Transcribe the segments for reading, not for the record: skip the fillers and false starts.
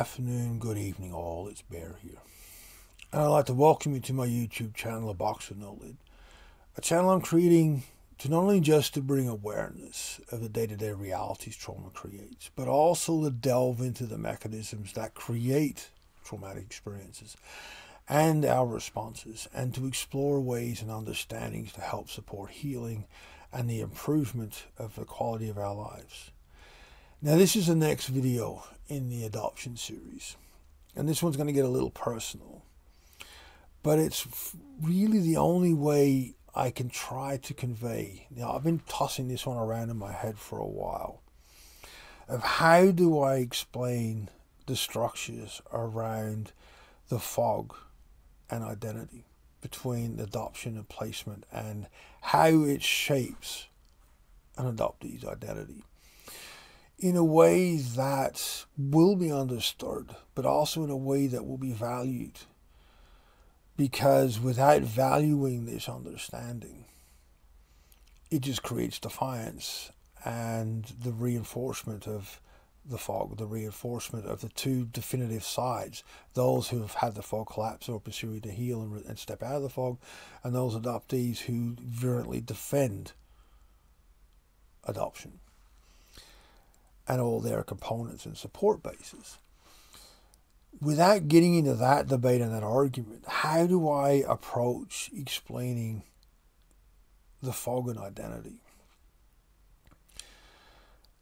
afternoon, good evening all, it's Bear here. And I'd like to welcome you to my YouTube channel, aboxwithnolid. A channel I'm creating to not only just to bring awareness of the day-to-day realities trauma creates, but also to delve into the mechanisms that create traumatic experiences and our responses, and to explore ways and understandings to help support healing and the improvement of the quality of our lives. Now, this is the next video in the adoption series, and this one's going to get a little personal, but it's really the only way I can try to convey. Now, I've been tossing this one around in my head for a while, of how do I explain the structures around the fog and identity between adoption and placement, and how it shapes an adoptee's identity in a way that will be understood, but also in a way that will be valued. Because without valuing this understanding, it just creates defiance and the reinforcement of the fog, the reinforcement of the two definitive sides, those who have had the fog collapse or pursuing to heal and step out of the fog, and those adoptees who virulently defend adoption and all their components and support bases. Without getting into that debate and that argument, how do I approach explaining the fog and identity?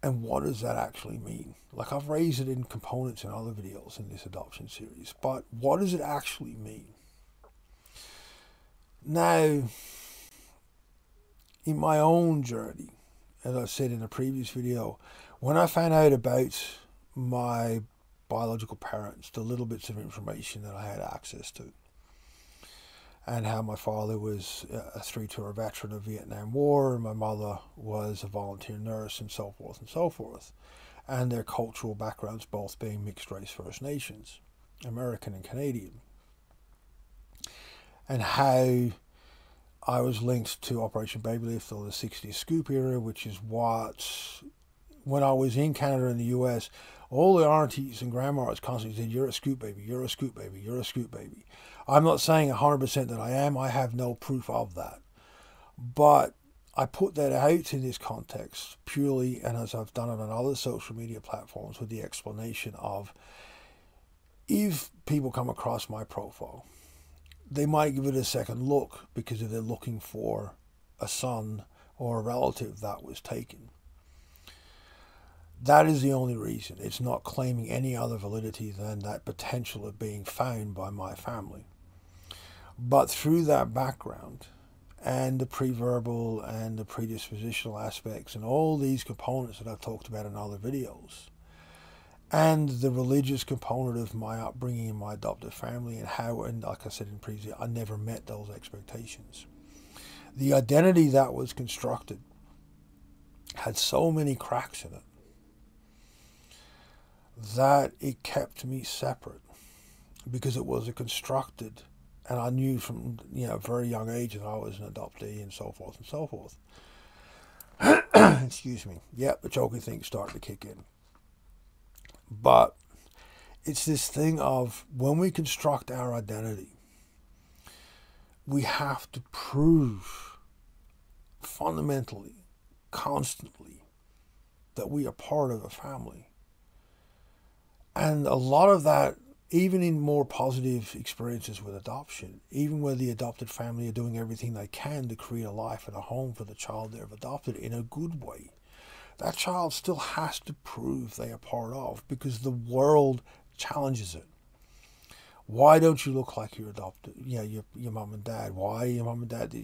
And what does that actually mean? Like, I've raised it in components in other videos in this adoption series, but what does it actually mean? Now, in my own journey, as I said in a previous video, when I found out about my biological parents, the little bits of information that I had access to, and how my father was a three-tour veteran of the Vietnam War, and my mother was a volunteer nurse, and so forth, and their cultural backgrounds both being mixed-race First Nations, American and Canadian, and how I was linked to Operation Baby Lift or the 60s Scoop era, which is what, when I was in Canada and the US, all the aunties and grandmas constantly said, "You're a scoop baby, you're a scoop baby, you're a scoop baby." I'm not saying 100% that I am. I have no proof of that. But I put that out in this context purely, and as I've done it on other social media platforms, with the explanation of, if people come across my profile, they might give it a second look because if they're looking for a son or a relative that was taken. That is the only reason. It's not claiming any other validity than that potential of being found by my family. But through that background and the pre-verbal and the predispositional aspects and all these components that I've talked about in other videos, and the religious component of my upbringing in my adoptive family, and how, and like I said in previous, I never met those expectations. The identity that was constructed had so many cracks in it that it kept me separate, because it was a constructed, and I knew from a very young age that I was an adoptee, and so forth and so forth. Excuse me. Yep, the choking thing's starting to kick in. But it's this thing of, when we construct our identity, we have to prove fundamentally, constantly, that we are part of a family. And a lot of that, even in more positive experiences with adoption, even where the adopted family are doing everything they can to create a life and a home for the child they've adopted in a good way, that child still has to prove they are part of, because the world challenges it. Why don't you look like you're adopted? Your mom and dad. Why your mom and dad?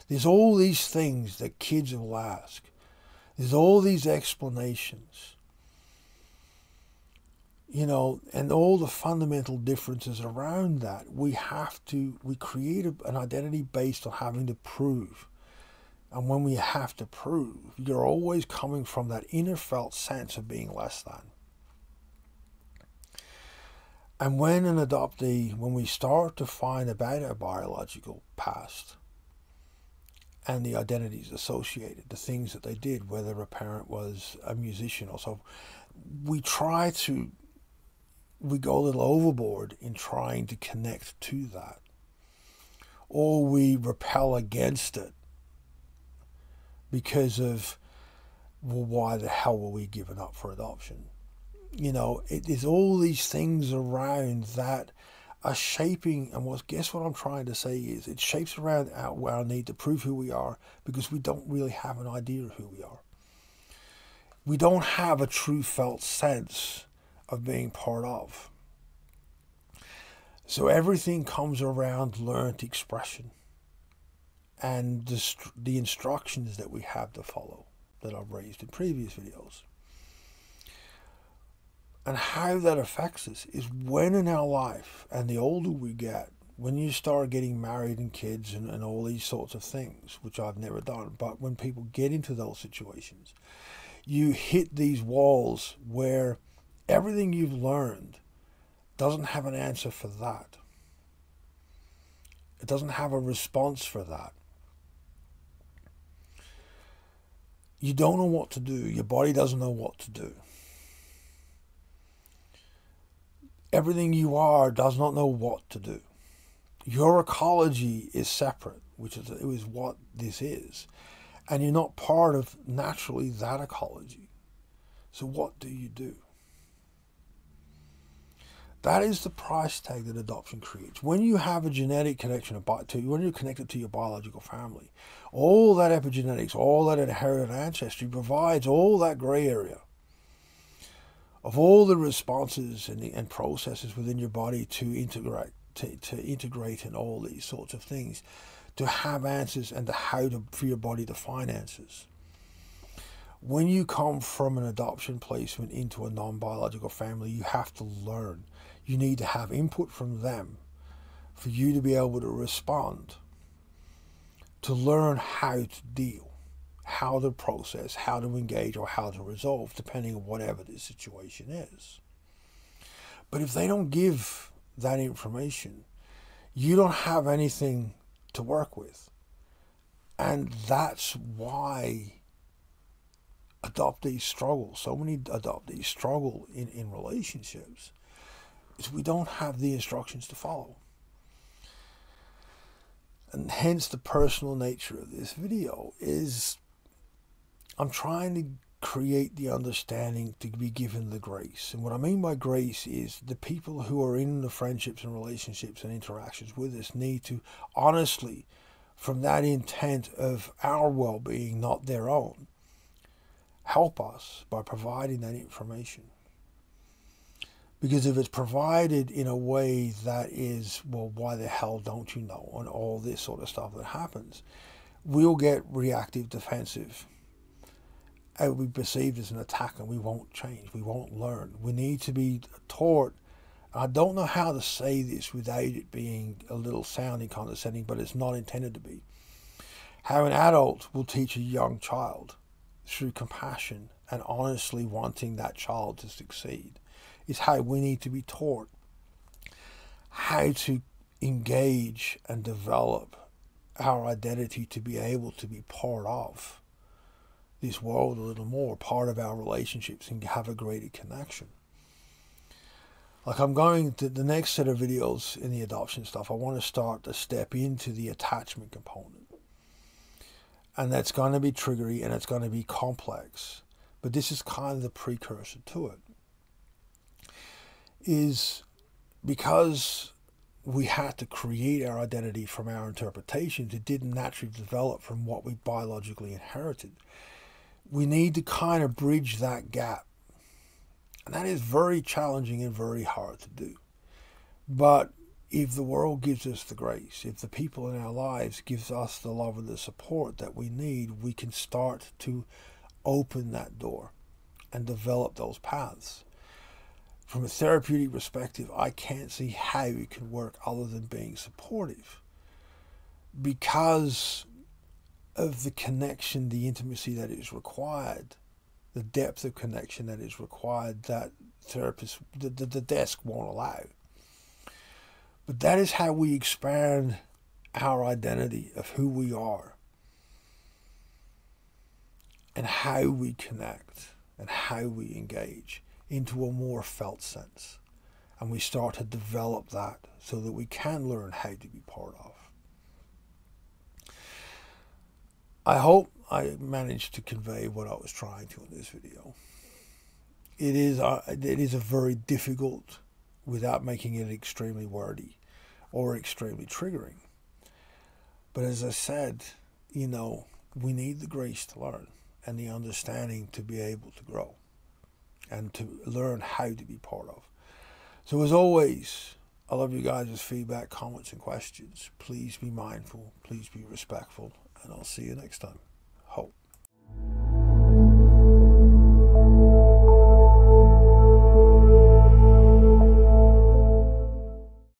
There's all these things that kids will ask. There's all these explanations. And all the fundamental differences around that. We create an identity based on having to prove. And when we have to prove, you're always coming from that inner felt sense of being less than. And when when we start to find about our biological past and the identities associated, the things that they did, whether a parent was a musician or so, we try to we go a little overboard in trying to connect to that, or we repel against it because of, well, why the hell were we given up for adoption? You know, it is all these things around that are shaping, and guess what I'm trying to say is it shapes around our need to prove who we are, because we don't really have an idea of who we are. We don't have a true felt sense of being part of. So everything comes around learned expression and the instructions that we have to follow that I've raised in previous videos. And how that affects us is when in our life, and the older we get, when you start getting married and kids and all these sorts of things, which I've never done, but when people get into those situations, you hit these walls where everything you've learned doesn't have an answer for that. It doesn't have a response for that. You don't know what to do. Your body doesn't know what to do. Everything you are does not know what to do. Your ecology is separate, which is what this is. And you're not part of, naturally, that ecology. So what do you do? That is the price tag that adoption creates. When you have a genetic connection, when you're connected to your biological family, all that epigenetics, all that inherited ancestry provides all that gray area of all the responses and processes within your body to integrate in all these sorts of things, to have answers, and for your body to find answers. When you come from an adoption placement into a non-biological family, you have to learn. You need to have input from them for you to be able to respond, to learn how to deal, how to process, how to engage, or how to resolve, depending on whatever the situation is. But if they don't give that information, you don't have anything to work with. And that's why adoptees struggle. So many adoptees struggle in relationships, is we don't have the instructions to follow. And hence the personal nature of this video is I'm trying to create the understanding to be given the grace. And what I mean by grace is the people who are in the friendships and relationships and interactions with us need to honestly, from that intent of our well-being, not their own, help us by providing that information. Because if it's provided in a way that is, well, why the hell don't you know, and all this sort of stuff that happens, we'll get reactive, defensive. It will be perceived as an attack, and we won't change. We won't learn. We need to be taught. I don't know how to say this without it being a little sounding condescending, but it's not intended to be. How an adult will teach a young child through compassion and honestly wanting that child to succeed is how we need to be taught how to engage and develop our identity to be able to be part of this world a little more, part of our relationships, and have a greater connection. Like I'm going to the next set of videos in the adoption stuff, I want to start to step into the attachment component. And that's going to be triggery and it's going to be complex. But this is kind of the precursor to it. Is because we had to create our identity from our interpretations, it didn't naturally develop from what we biologically inherited. We need to kind of bridge that gap. And that is very challenging and very hard to do. But if the world gives us the grace, if the people in our lives gives us the love and the support that we need, we can start to open that door and develop those paths. From a therapeutic perspective, I can't see how it can work other than being supportive, because of the connection, the intimacy that is required, the depth of connection that is required, that therapists, the desk won't allow. But that is how we expand our identity of who we are and how we connect and how we engage into a more felt sense. and we start to develop that so that we can learn how to be part of. I hope I managed to convey what I was trying to in this video. It is a very difficult, without making it extremely wordy or extremely triggering. But as I said, you know, we need the grace to learn and the understanding to be able to grow and to learn how to be part of. So as always, I love you guys' feedback, comments, and questions. Please be mindful. Please be respectful. And I'll see you next time.